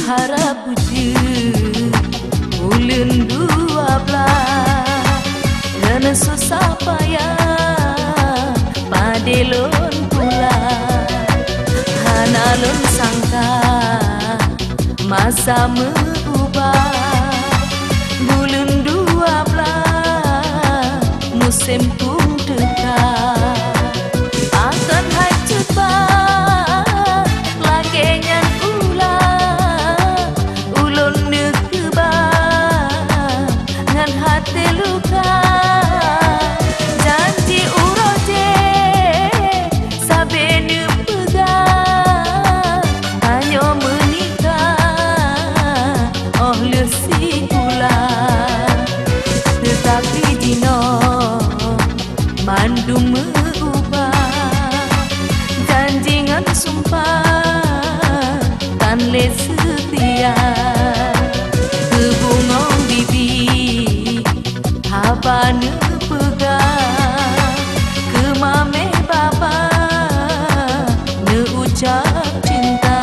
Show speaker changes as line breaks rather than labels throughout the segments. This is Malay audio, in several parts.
harap wujud ulun 12 dan susah payah padelon pula hanalun sangka masa berubah bulan 12 musim pun dekat akan hancur lagenya ulah ulun nekebah ngan hati luka janji uroje sabene pegang hanya menikah oh lesi pula tetapi dino mandum janji ngan sumpah tan le setia kebungong bibi habane pegang ke mame bapa ne ucap cinta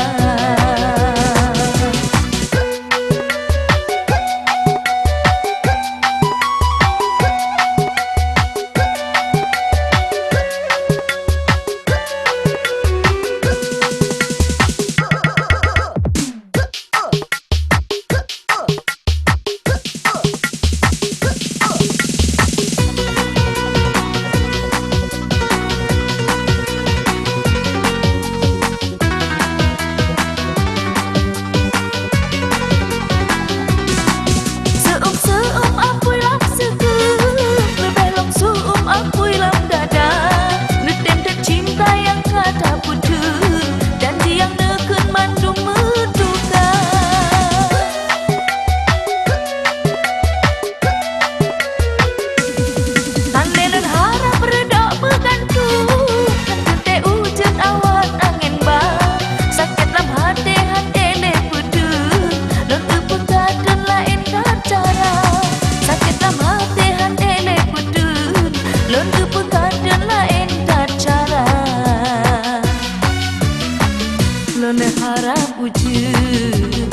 Lon harap wujud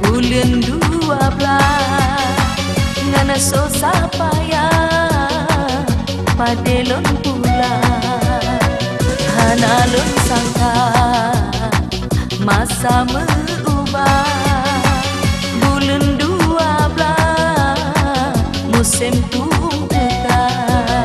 bulan 12 ngana susah payah padelon pula hanalun sangka masa berubah bulan 12 musim pun dekat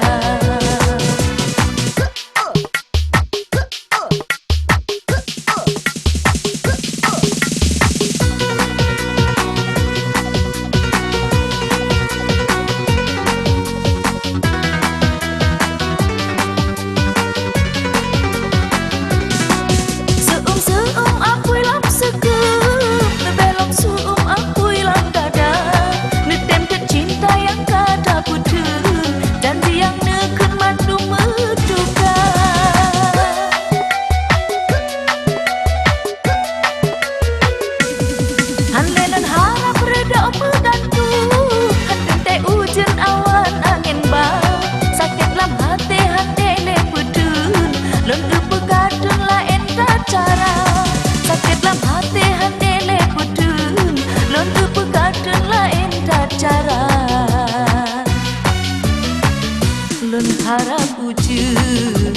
lon harap wujud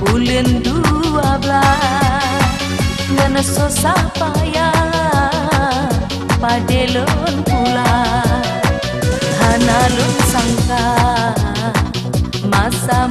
bulan 12 ngana susah payah padelon pula hanalun sangka masa